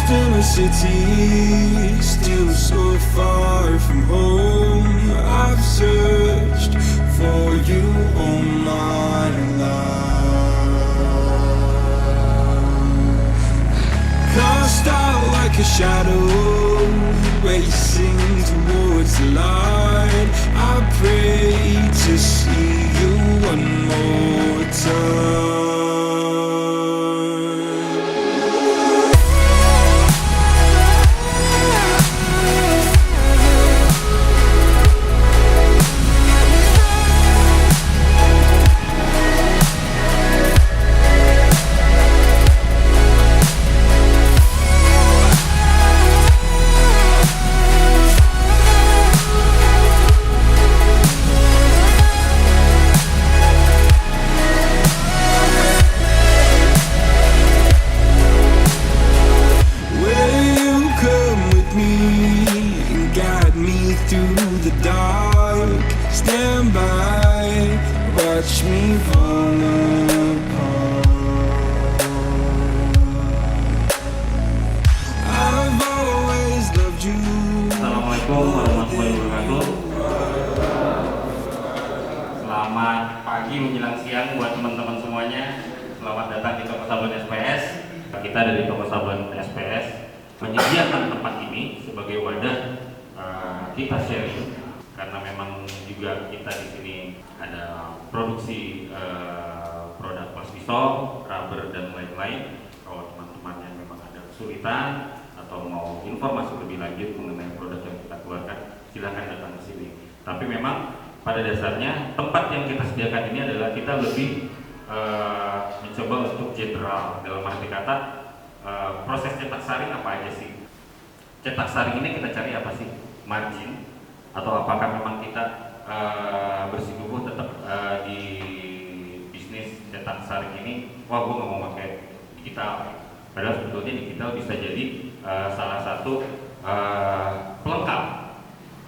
in a city, still so far from home. I've searched for you all my life. Cast out like a shadow, racing towards the light. I pray to see you one more time. Through the dark, stand by, watch me fall apart. I've always loved you. Assalamualaikum warahmatullahi wabarakatuh. Selamat pagi menjelang siang buat teman-teman semuanya. Selamat datang di Toko Sabun SPS. Kita dari Toko Sabun SPS menyediakan tempat ini sebagai wadah kita sharing, karena memang juga kita di sini ada produksi produk plas pisau, rubber dan lain-lain. Kalau teman-teman yang memang ada kesulitan atau mau informasi lebih lanjut mengenai produk yang kita keluarkan, silahkan datang ke sini. Tapi memang pada dasarnya tempat yang kita sediakan ini adalah kita lebih mencoba untuk general, dalam arti kata proses cetak saring apa aja sih? Cetak saring ini kita cari apa sih? Margin, atau apakah memang kita bersikukuh tetap di bisnis cetak saring ini? Wah, gue nggak mau pakai digital. Padahal sebetulnya digital bisa jadi salah satu pelengkap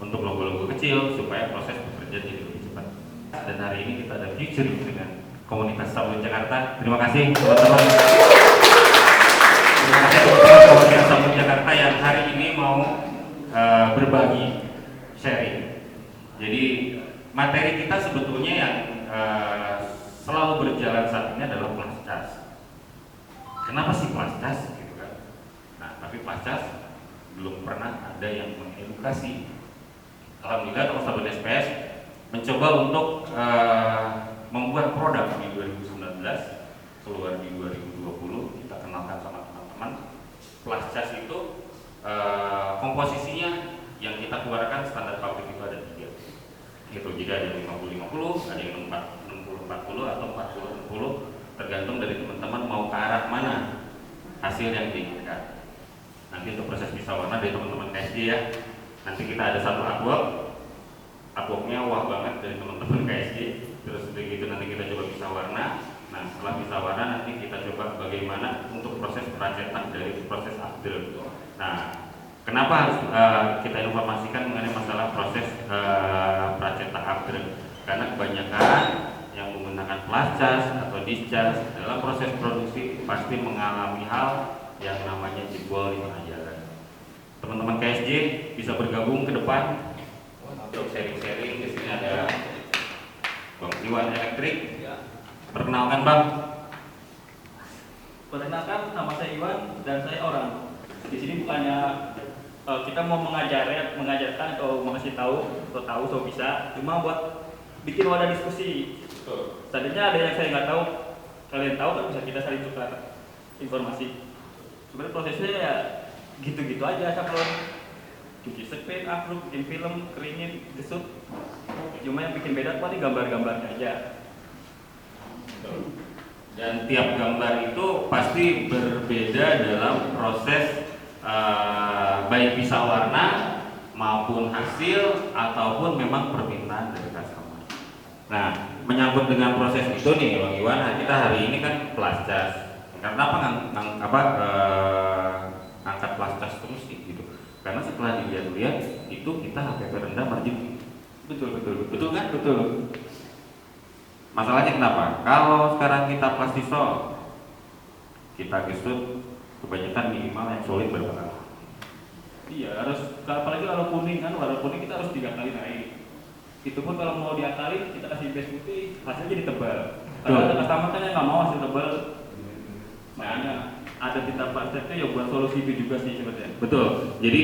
untuk logo-logo kecil supaya proses bekerja jadi lebih cepat. Dan hari ini kita ada featuring dengan komunitas sabun Jakarta. Terima kasih teman-teman. Terima kasih teman-teman komunitas sabun Jakarta yang hari ini mau berbagi sharing. Jadi materi kita sebetulnya yang selalu berjalan saat ini adalah plascas. Kenapa sih plascas gitu kan? Nah, tapi plascas belum pernah ada yang mengedukasi. Alhamdulillah Toko Sabun SPS mencoba untuk membuat produk di 2019, keluar di 2020. Kita kenalkan sama teman-teman. Plascas itu komposisinya yang kita keluarkan standar pabrik itu ada 3 gitu. Jadi ada yang 50-50, ada yang 60-40 atau 40-60, tergantung dari teman-teman mau ke arah mana hasil yang diinginkan. Nanti untuk proses pisau warna dari teman-teman KSJ ya. Nanti kita ada satu artworknya wah banget dari teman-teman KSJ. Terus begitu nanti kita coba pisau warna. Nah, setelah pisau warna nanti kita coba bagaimana untuk proses peracetan dari proses after. Nah, kenapa harus kita informasikan mengenai masalah proses pracetak after? Karena kebanyakan yang menggunakan plascas atau discas dalam proses produksi pasti mengalami hal yang namanya jebol di tengah jalan. Teman-teman KSJ bisa bergabung ke depan untuk sharing-sharing. Di sini ada Bang Iwan Elektrik. Perkenalkan Bang. Perkenalkan, nama saya Iwan dan saya orang. Di sini bukannya kita mau mengajarkan atau mengasih tahu so bisa, cuma buat bikin wadah diskusi. Tadinya ada yang saya nggak tahu, kalian tahu kan, bisa kita saling tukar informasi. Sebenarnya prosesnya ya gitu-gitu aja, saklon cuci spray, upload, bikin film, keringin, gesut. Cuma yang bikin beda paling gambar-gambarnya aja. Dan tiap gambar itu pasti berbeda dalam proses baik pisau warna maupun hasil ataupun memang permintaan dari customer. Nah, menyangkut dengan proses itu nih Bang Iwan, kita hari ini kan plascas. Kenapa angkat plascas terus sih gitu? Karena setelah dilihat-lihat itu kita HPP rendah, margin betul kan? Betul. Masalahnya kenapa? Kalau sekarang kita plastisol, kita gesut kebanyakan minimal yang solid berapa kali? Iya, harus apalagi kalau kuning kan, warna kuning kita harus 3 kali naik. Itu pun kalau mau diakalin kita kasih base putih, hasilnya jadi tebal. Karena ada customer kan yang nggak mau hasil tebal. Makanya ada tinta plastiknya ya buat solusi itu juga sih sebenarnya. Betul. Jadi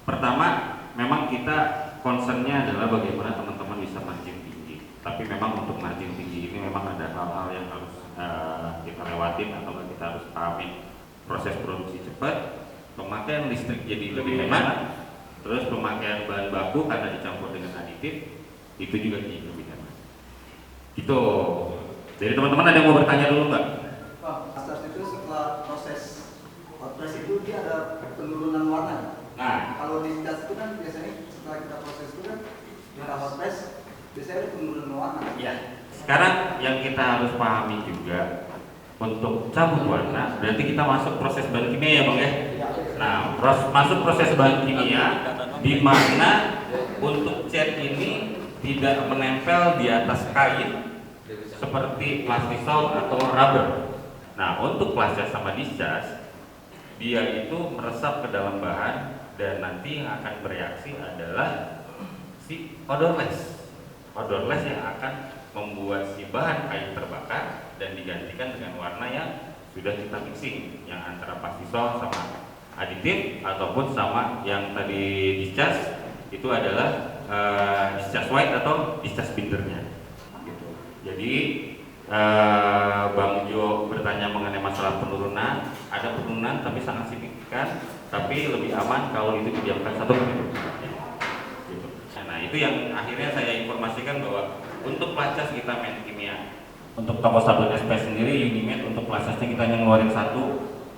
pertama memang kita concernnya adalah bagaimana teman-teman bisa margin tinggi. Tapi memang untuk margin tinggi ini memang ada hal-hal yang harus kita lewatin atau kita harus pahami. Proses produksi cepat, pemakaian listrik jadi lebih hemat, terus pemakaian bahan baku karena dicampur dengan aditif itu juga jadi lebih hemat. Gitu. Jadi teman-teman ada yang mau bertanya dulu nggak? Pak, Astars itu setelah proses hot press itu dia ada penurunan warna. Nah, Kalau di gas itu kan biasanya setelah kita proses itu kan kita hot press biasanya ada penurunan warna. ya. Sekarang yang kita harus pahami juga untuk cabut warna berarti kita masuk proses bahan kimia ya Bang ya. Nah, masuk proses bahan kimia di mana untuk cat ini tidak menempel di atas kain seperti plastisol atau rubber. Nah, untuk plastis sama discharge dia itu meresap ke dalam bahan dan nanti yang akan bereaksi adalah si odorless. Odorless yang akan membuat si bahan kain terbakar dan digantikan dengan warna yang sudah kita mixing, yang antara plastisol sama aditif ataupun sama yang tadi discharge itu adalah discharge white atau discharge bindernya gitu. Jadi Bang Jo bertanya mengenai masalah penurunan, ada penurunan tapi sangat signifikan, tapi lebih aman kalau itu didiamkan 1 menit gitu. Nah itu yang akhirnya saya informasikan bahwa untuk pelacas kita main kimia. Untuk toko sabun SPS sendiri Unimed untuk pelacasnya kita ngeluarin 1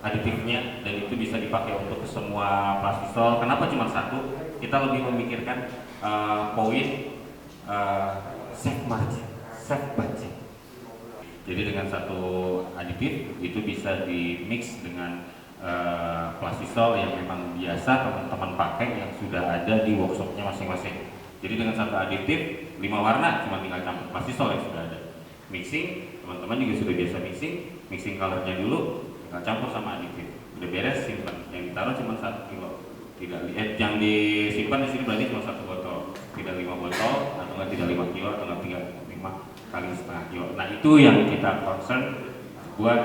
aditifnya dan itu bisa dipakai untuk semua plastisol. Kenapa cuma 1? Kita lebih memikirkan poin save margin, save budget. Jadi dengan 1 aditif itu bisa di mix dengan plastisol yang memang biasa teman-teman pakai yang sudah ada di workshopnya masing-masing. Jadi dengan 1 aditif 5 warna cuma tinggal campur plastisol yang sudah ada. Mixing, teman-teman juga sudah biasa mixing colornya dulu, tinggal campur sama aditif. Udah beres simpan. Yang ditaruh cuma 1 kilo. Tidak yang disimpan di sini berarti cuma 1 botol, tidak 5 botol atau enggak tidak 5 kilo atau enggak 5 kali setengah kilo. Nah itu yang kita concern buat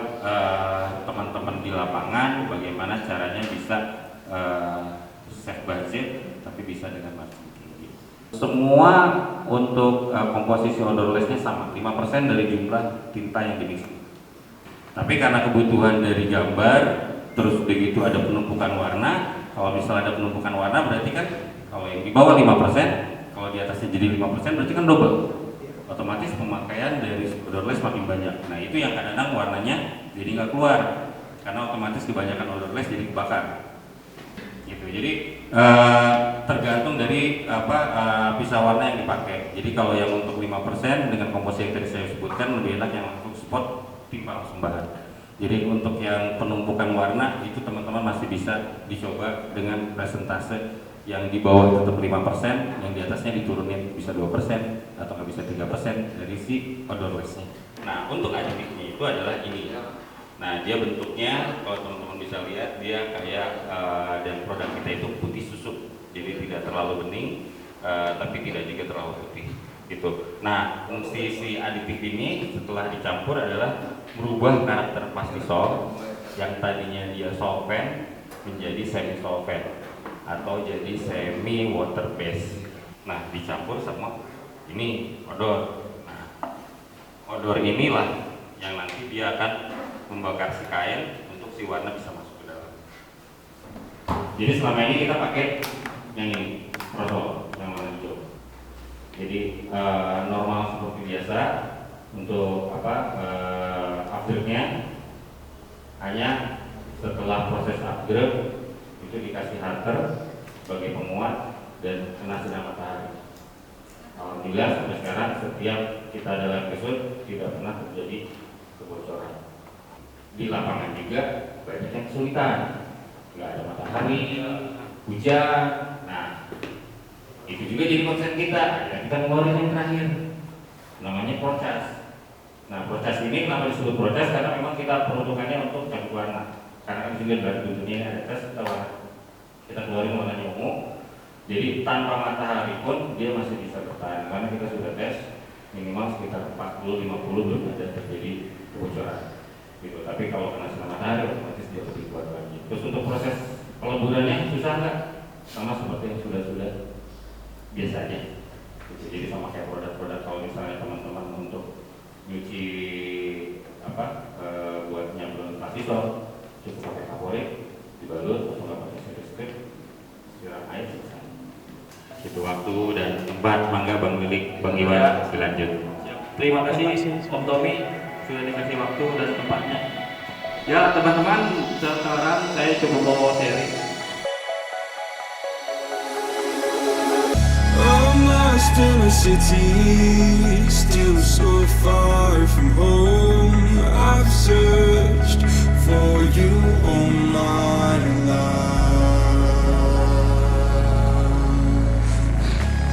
teman-teman di lapangan, bagaimana caranya bisa save budget tapi bisa dengan margin tinggi. Semua untuk komposisi odorlessnya sama, 5% dari jumlah tinta yang dimixing. Tapi karena kebutuhan dari gambar, terus begitu ada penumpukan warna. Kalau misalnya ada penumpukan warna berarti kan kalau yang di bawah 5%, kalau di atasnya jadi 5% berarti kan double. Otomatis pemakaian dari odorless makin banyak. Nah itu yang kadang-kadang warnanya jadi nggak keluar karena otomatis kebanyakan odorless jadi kebakar. Gitu. Jadi tergantung dari pisau warna yang dipakai. Jadi kalau yang untuk 5% dengan komposisi yang tadi saya sebutkan lebih enak yang langsung spot timpa langsung bahan. Jadi untuk yang penumpukan warna itu teman-teman masih bisa dicoba dengan presentase yang di bawah tetap 5%, yang di atasnya diturunin bisa 2% atau nggak bisa 3% dari si odorlessnya. Nah untuk aditifnya itu adalah ini. Nah dia bentuknya kalau teman-teman bisa lihat dia kayak dan produk kita itu putih susu, jadi tidak terlalu bening tapi tidak juga terlalu putih gitu. Nah fungsi si aditif ini setelah dicampur adalah merubah karakter plastisol yang tadinya dia solvent menjadi semi solvent atau jadi semi water base. Nah dicampur sama ini odor. Nah odor inilah yang nanti dia akan membakar si kain untuk si warna bisa masuk ke dalam. Jadi selama ini kita pakai yang ini protol yang warna hijau. Jadi normal seperti biasa untuk upgrade-nya hanya setelah proses upgrade itu dikasih halter sebagai penguat dan kena sinar matahari. Alhamdulillah sampai sekarang setiap kita dalam episode tidak pernah terjadi kebocoran. Di lapangan juga banyak yang kesulitan, nggak ada matahari, hujan. Nah itu juga jadi concern kita. Kita ngeluarin yang terakhir, namanya proses. Nah proses ini kenapa disebut proses karena memang kita peruntukannya untuk campur warna. Karena kan biar bentuknya ini ada tes setelah kita keluarin warnanya ungu. Jadi tanpa matahari pun dia masih bisa bertahan karena kita sudah tes minimal sekitar 40-50 belum ada terjadi kebocoran gitu. Tapi kalau kena sinar matahari otomatis dia lebih kuat lagi. Terus untuk proses peleburannya susah nggak? Sama seperti yang sudah biasanya gitu. Jadi sama kayak produk-produk kalau misalnya teman-teman untuk nyuci buat nyambel plastisol cukup pakai kaporit dibalut atau nggak pakai strip siram air selesai. Itu waktu dan tempat. Mangga Bang Lilik, Bang Iwan dilanjut. Terima kasih Om Tommy sudah dikasih waktu dan tempatnya. Ya teman-teman, sekarang saya coba mau sharing. I'm lost in a city, still so far from home. I've searched for you all my life.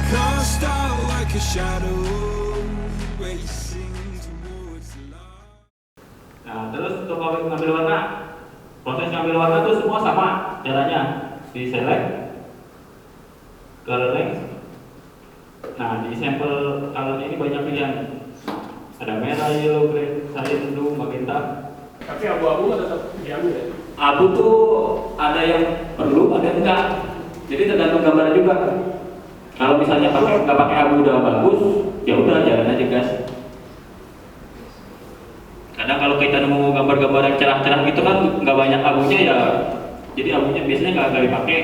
Cast out like a shadow, racing towards light. Nah, terus untuk ngambil warna, proses ngambil warna itu semua sama caranya. Di select, color range. Nah, di sampel color ini banyak pilihan. Ada merah, yellow, green, cyan, blue, magenta. Tapi abu-abu nggak tetap diambil ya? Abu tuh ada yang perlu, ada yang enggak. Jadi tergantung gambar juga. Kalau misalnya nggak pakai abu udah bagus, ya udah jalan aja gas. Kadang kalau kita nemu gambar-gambar yang cerah-cerah gitu kan nggak banyak abunya ya, jadi abunya biasanya nggak dipakai.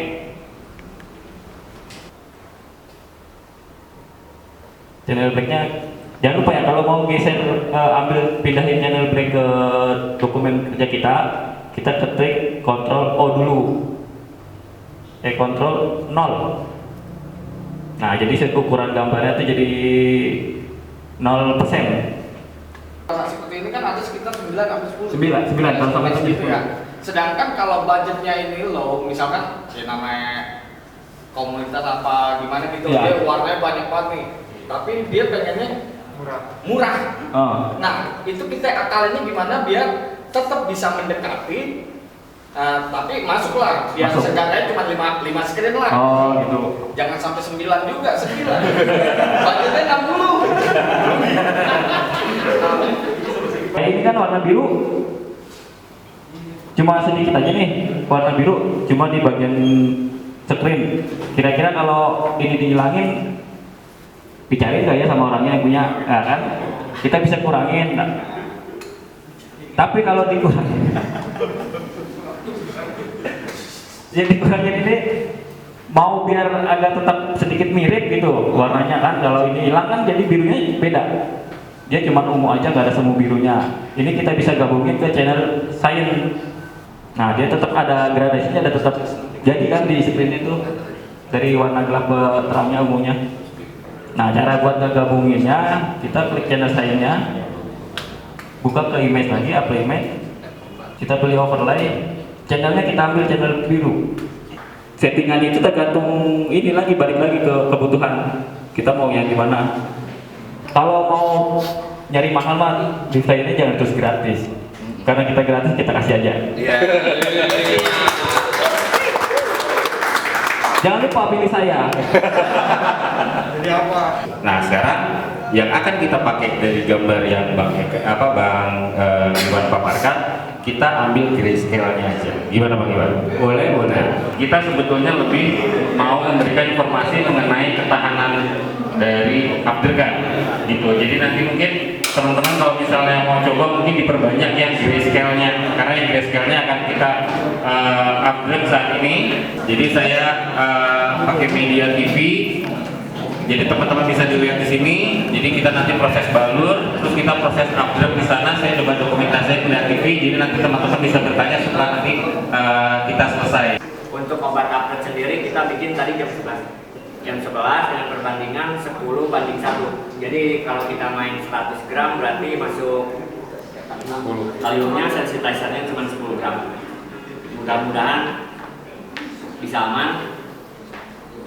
Channel breaknya jangan lupa ya, kalau mau geser pindahin channel break ke dokumen kerja kita ketik Ctrl O dulu, Ctrl 0. Nah jadi ukuran gambarnya itu jadi 0%. Transaksi seperti ini kan ada sekitar 9 sampai 10. 9 kalau sampai 10 gitu ya. Sedangkan kalau budgetnya ini low, misalkan ya namanya komunitas apa gimana gitu, ya. Dia warnanya banyak banget nih. Tapi dia pengennya murah. Oh. Nah, itu kita akalinnya gimana biar tetap bisa mendekati, tapi masuklah. Biar Masuk. seenggaknya cuma 5 screen lah. Oh gitu. Jangan sampai 9 juga, 9. Budgetnya 60. Ini kan warna biru, cuma sedikit aja nih warna biru, cuma di bagian screen. Kira-kira kalau ini dihilangin, dicari nggak ya sama orangnya yang punya, nah, kan? Kita bisa kurangin. Nah. Tapi kalau dikurangin, yang dikurangin ini mau biar agak tetap sedikit mirip gitu warnanya kan. Kalau ini hilang kan jadi birunya beda. Dia cuma ungu aja, nggak ada semu birunya. Ini kita bisa gabungin ke channel Cyan. Nah dia tetap ada gradasinya, ada tetap jadi kan di screen itu dari warna gelap ke terangnya ungunya. Nah cara buat ngegabunginnya, kita klik channel Cyan-nya, buka ke image lagi, apply image, kita pilih overlay, channelnya kita ambil channel biru. Settingan itu tergantung ini lagi, balik lagi ke kebutuhan kita mau yang gimana. Kalau mau nyari mahal mah desainnya jangan terus gratis, karena kita gratis kita kasih aja. Jangan lupa pilih saya. Jadi apa? Nah sekarang yang akan kita pakai dari gambar yang Bang Iwan paparkan, kita ambil grayscale-nya aja. Gimana Bang Iwan? Boleh. Kita sebetulnya lebih mau memberikan informasi mengenai ketahanan dari aftergun gitu. Jadi nanti mungkin teman-teman kalau misalnya mau coba mungkin diperbanyak yang grayscale-nya, karena yang grayscale-nya akan kita upgrade saat ini. Jadi saya pakai media TV. Jadi teman-teman bisa dilihat di sini. Jadi kita nanti proses balur, terus kita proses upgrade di sana. Saya coba dokumentasi media TV. Jadi nanti teman-teman bisa bertanya setelah nanti kita selesai. Untuk obat upgrade sendiri kita bikin tadi jam 11. Jam 11 dengan perbandingan 10:1. Jadi kalau kita main 100 gram berarti masuk kaliumnya, sensitizernya cuma 10 gram. Mudah-mudahan bisa aman,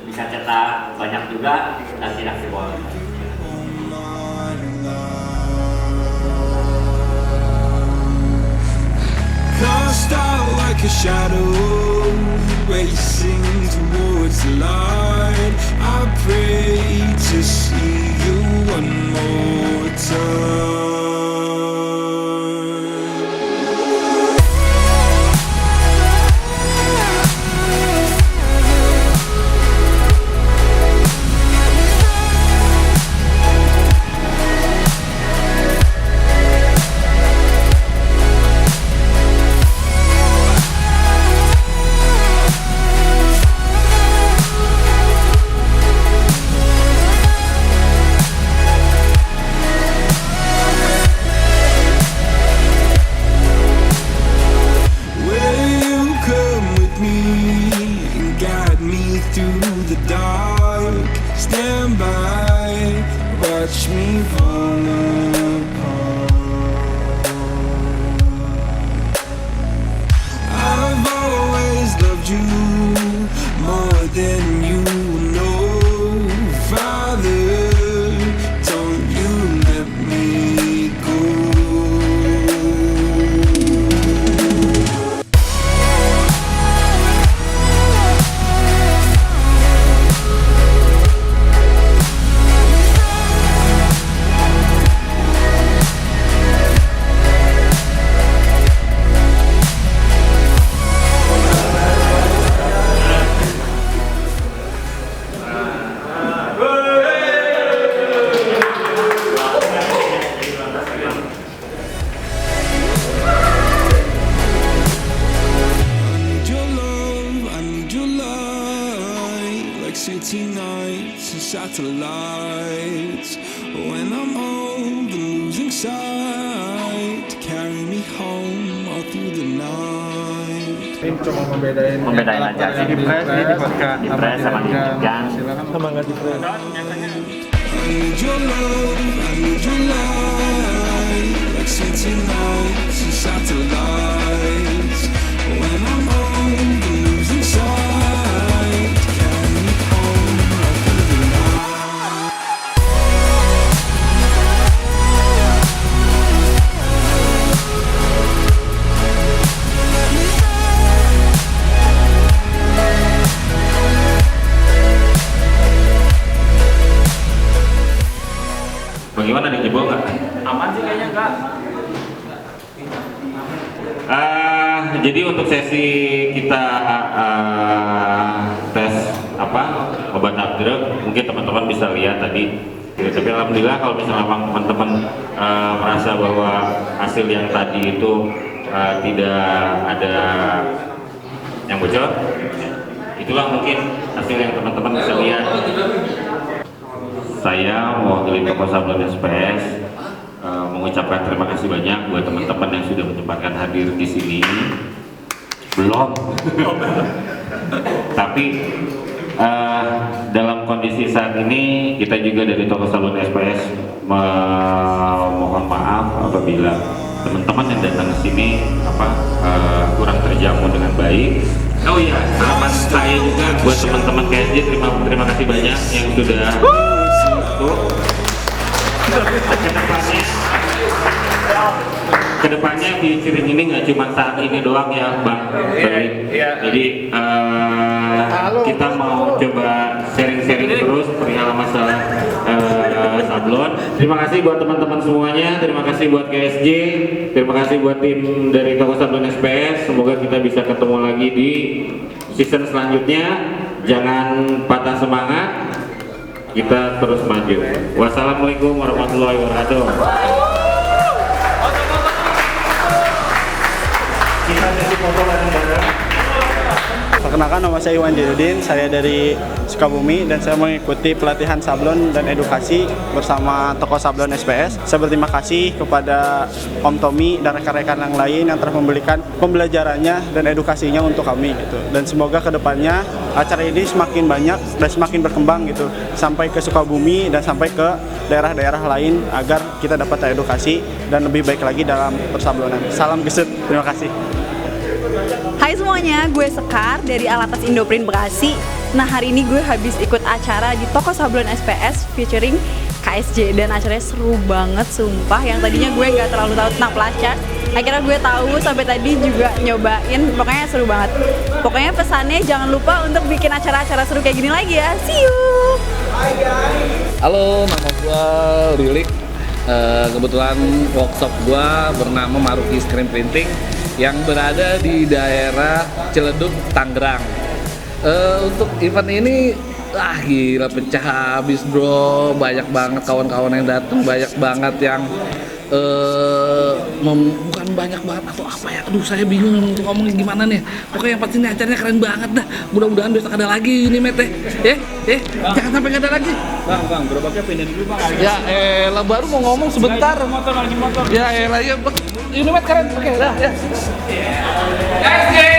bisa cetak banyak juga dan tidak jebol. Cause Tossed out like a shadow, racing towards the light. I pray to see you one more time. Watch me fall apart. I've always loved you more than you know. Father, don't you let me go. City nights and satellites. When I'm old and losing sight, carry me home all through the night. Coba membedain aja sih di press sama di gang. Sama nggak di press. I need your love, I need your light, like city nights and satellites. When I'm old and losing sight, carry me home all through the night. Bagaimana nih, jebol nggak? Aman sih kayaknya enggak. Jadi untuk sesi kita tes obat abdruk, mungkin teman-teman bisa lihat tadi. Tapi alhamdulillah kalau misalnya memang teman-teman merasa bahwa hasil yang tadi itu tidak ada yang bocor, itulah mungkin hasil yang teman-teman bisa lihat. Saya mewakili Toko Sablon SPS mengucapkan terima kasih banyak buat teman-teman yang sudah menyempatkan hadir di sini. Belum. Tapi dalam kondisi saat ini kita juga dari Toko Sablon SPS mohon maaf apabila teman-teman yang datang ke sini kurang terjamu dengan baik. Oh iya, harapan saya juga buat teman-teman KSJ, terima kasih banyak yang sudah kedepannya featuring ini nggak cuma saat ini doang ya Bang. Jadi kita mau coba sharing-sharing terus perihal masalah sablon. Terima kasih buat teman-teman semuanya, terima kasih buat KSJ, terima kasih buat tim dari Toko Sablon SPS. Semoga kita bisa ketemu lagi di season selanjutnya. Jangan patah semangat, kita terus maju. Wassalamualaikum warahmatullahi wabarakatuh. Kita jadi foto bareng-bareng. Perkenalkan, nama saya Iwan Jayudin, saya dari Sukabumi dan saya mengikuti pelatihan sablon dan edukasi bersama Toko Sablon SPS. Saya berterima kasih kepada Om Tommy dan rekan-rekan yang lain yang telah memberikan pembelajarannya dan edukasinya untuk kami gitu. Dan semoga kedepannya acara ini semakin banyak dan semakin berkembang gitu, sampai ke Sukabumi dan sampai ke daerah-daerah lain agar kita dapat edukasi dan lebih baik lagi dalam persablonan. Salam gesut, terima kasih. Hai semuanya, gue Sekar dari Alatas Indoprint Bekasi. Nah, hari ini gue habis ikut acara di Toko Sablon SPS featuring KSJ dan acaranya seru banget sumpah. Yang tadinya gue gak terlalu tahu tentang Plus Charge, Akhirnya gue tahu sampai tadi juga nyobain, pokoknya seru banget. Pokoknya pesannya jangan lupa untuk bikin acara-acara seru kayak gini lagi ya. See you. Halo, nama gua Lilik. Kebetulan workshop gua bernama Maruki Screen Printing yang berada di daerah Ciledug, Tangerang. Untuk event ini, gila pecah habis bro, banyak banget kawan-kawan yang datang, banyak banget yang bukan banyak banget atau apa ya, aduh saya bingung untuk ngomongin gimana nih. Pokoknya yang pasti ini acaranya keren banget dah, mudah-mudahan besok ada lagi ini Mete. Jangan sampai gak ada lagi. Bang, gerobaknya pindahin dulu bang. Ya elah, baru mau ngomong sebentar. Motor. Ya elah, ya Unimed keren, oke dah ya. Guys,